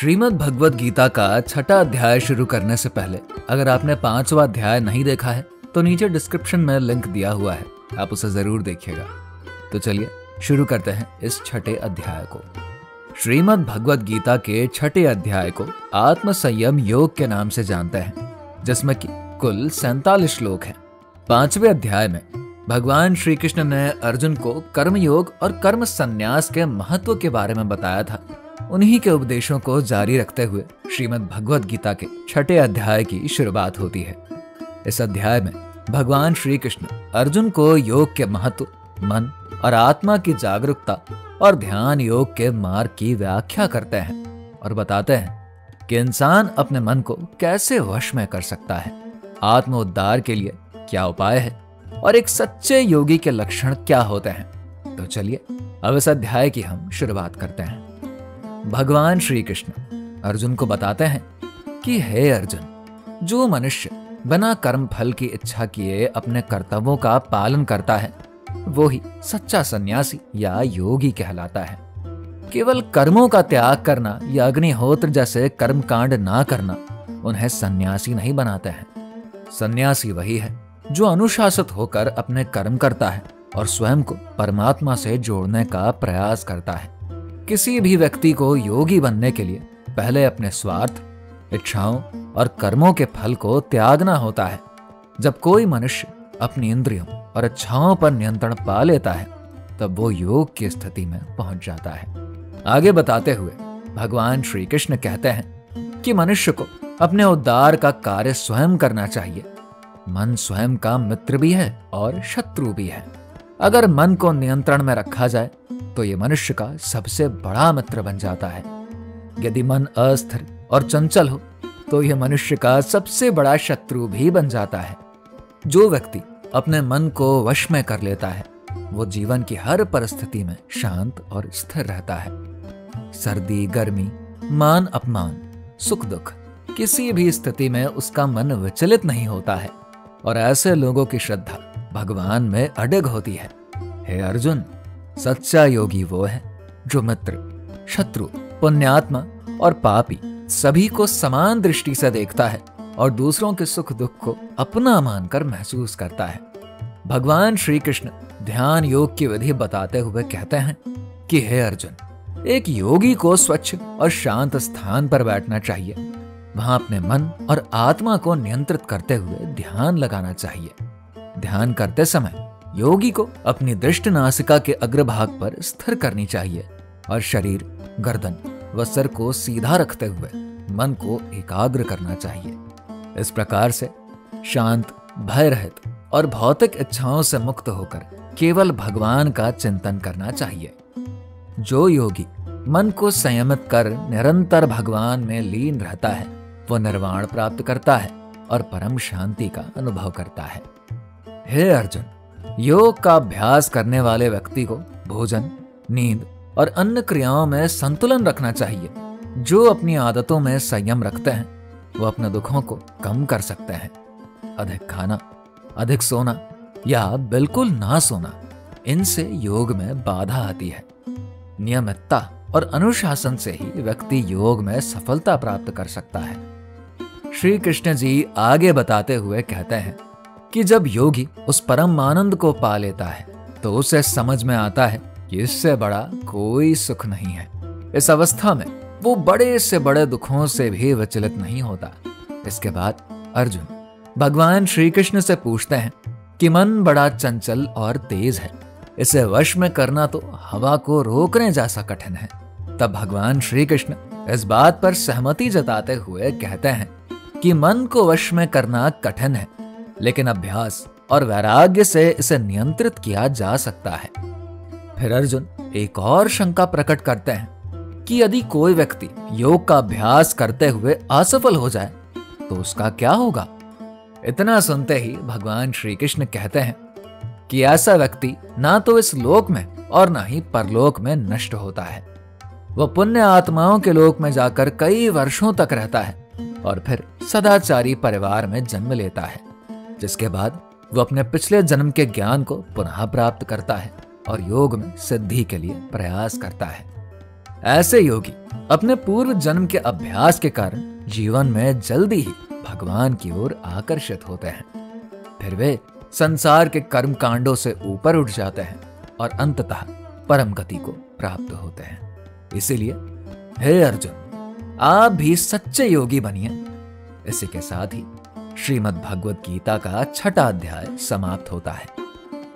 श्रीमद् भगवद गीता का छठा अध्याय शुरू करने से पहले अगर आपने 5वां अध्याय नहीं देखा है तो नीचे डिस्क्रिप्शन में लिंक दिया हुआ है, आप उसे जरूर देखिएगा। तो चलिए शुरू करते हैं इस छठे अध्याय को। श्रीमद् भगवद गीता के छठे अध्याय को आत्म संयम योग के नाम से जानते हैं, जिसमें कि कुल 47 श्लोक हैं। 5वें अध्याय में भगवान श्री कृष्ण ने अर्जुन को कर्म योग और कर्म संन्यास के महत्व के बारे में बताया था। उन्हीं के उपदेशों को जारी रखते हुए श्रीमद् भगवद गीता के छठे अध्याय की शुरुआत होती है। इस अध्याय में भगवान श्री कृष्ण अर्जुन को योग के महत्व, मन और आत्मा की जागरूकता और ध्यान योग के मार्ग की व्याख्या करते हैं और बताते हैं कि इंसान अपने मन को कैसे वश में कर सकता है, आत्म उद्धार के लिए क्या उपाय है और एक सच्चे योगी के लक्षण क्या होते हैं। तो चलिए अब इस अध्याय की हम शुरुआत करते हैं। भगवान श्री कृष्ण अर्जुन को बताते हैं कि हे अर्जुन, जो मनुष्य बिना कर्म फल की इच्छा किए अपने कर्तव्यों का पालन करता है वो ही सच्चा सन्यासी या योगी कहलाता है। केवल कर्मों का त्याग करना या अग्निहोत्र जैसे कर्म कांड ना करना उन्हें सन्यासी नहीं बनाते हैं। सन्यासी वही है जो अनुशासित होकर अपने कर्म करता है और स्वयं को परमात्मा से जोड़ने का प्रयास करता है। किसी भी व्यक्ति को योगी बनने के लिए पहले अपने स्वार्थ, इच्छाओं और कर्मों के फल को त्यागना होता है। जब कोई मनुष्य अपनी इंद्रियों और इच्छाओं पर नियंत्रण पा लेता है तब वो योग की स्थिति में पहुंच जाता है। आगे बताते हुए भगवान श्री कृष्ण कहते हैं कि मनुष्य को अपने उद्धार का कार्य स्वयं करना चाहिए। मन स्वयं का मित्र भी है और शत्रु भी है। अगर मन को नियंत्रण में रखा जाए तो ये मनुष्य का सबसे बड़ा मित्र बन जाता है। यदि मन अस्थिर और चंचल हो तो यह मनुष्य का सबसे बड़ा शत्रु भी बन जाता है। जो व्यक्ति अपने मन को वश में कर लेता है वो जीवन की हर परिस्थिति में शांत और स्थिर रहता है। सर्दी, गर्मी, मान अपमान, सुख दुख, किसी भी स्थिति में उसका मन विचलित नहीं होता है और ऐसे लोगों की श्रद्धा भगवान में अडिग होती है। हे अर्जुन, सच्चा योगी वो है जो मित्र, शत्रु, पुण्यात्मा और पापी सभी को समान दृष्टि से देखता है और दूसरों के सुख दुख को अपना मानकर महसूस करता है। भगवान श्री कृष्ण ध्यान योग की विधि बताते हुए कहते हैं कि हे अर्जुन, एक योगी को स्वच्छ और शांत स्थान पर बैठना चाहिए। वहां अपने मन और आत्मा को नियंत्रित करते हुए ध्यान लगाना चाहिए। ध्यान करते समय योगी को अपनी दृष्टि नासिका के अग्रभाग पर स्थिर करनी चाहिए और शरीर, गर्दन व सर को सीधा रखते हुए मन को एकाग्र करना चाहिए। इस प्रकार से शांत, भय रहित और भौतिक इच्छाओं से मुक्त होकर केवल भगवान का चिंतन करना चाहिए। जो योगी मन को संयमित कर निरंतर भगवान में लीन रहता है वो निर्वाण प्राप्त करता है और परम शांति का अनुभव करता है। हे अर्जुन, योग का अभ्यास करने वाले व्यक्ति को भोजन, नींद और अन्य क्रियाओं में संतुलन रखना चाहिए। जो अपनी आदतों में संयम रखते हैं वो अपने दुखों को कम कर सकते हैं। अधिक खाना, अधिक सोना या बिल्कुल ना सोना, इनसे योग में बाधा आती है। नियमितता और अनुशासन से ही व्यक्ति योग में सफलता प्राप्त कर सकता है। श्री कृष्ण जी आगे बताते हुए कहते हैं कि जब योगी उस परम आनंद को पा लेता है तो उसे समझ में आता है कि इससे बड़ा कोई सुख नहीं है। इस अवस्था में वो बड़े से बड़े दुखों से भी विचलित नहीं होता। इसके बाद अर्जुन भगवान श्री कृष्ण से पूछते हैं कि मन बड़ा चंचल और तेज है, इसे वश में करना तो हवा को रोकने जैसा कठिन है। तब भगवान श्री कृष्ण इस बात पर सहमति जताते हुए कहते हैं कि मन को वश में करना कठिन है, लेकिन अभ्यास और वैराग्य से इसे नियंत्रित किया जा सकता है। फिर अर्जुन एक और शंका प्रकट करते हैं कि यदि कोई व्यक्ति योग का अभ्यास करते हुए असफल हो जाए तो उसका क्या होगा। इतना सुनते ही भगवान श्री कृष्ण कहते हैं कि ऐसा व्यक्ति ना तो इस लोक में और ना ही परलोक में नष्ट होता है। वह पुण्य आत्माओं के लोक में जाकर कई वर्षों तक रहता है और फिर सदाचारी परिवार में जन्म लेता है, जिसके बाद वो अपने पिछले जन्म के ज्ञान को पुनः प्राप्त करता है और योग में सिद्धि के लिए प्रयास करता है। ऐसे योगी अपने पूर्व जन्म के अभ्यास के कारण जीवन में जल्दी ही भगवान की ओर आकर्षित होते हैं। फिर वे संसार के कर्म कांडों से ऊपर उठ जाते हैं और अंततः परम गति को प्राप्त होते हैं। इसीलिए हे अर्जुन, आप भी सच्चे योगी बनिए। इसी के साथ ही श्रीमद् भगवद गीता का 6वां अध्याय समाप्त होता है।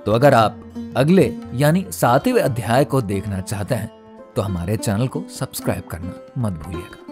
तो अगर आप अगले यानी 7वें अध्याय को देखना चाहते हैं तो हमारे चैनल को सब्सक्राइब करना मत भूलिएगा।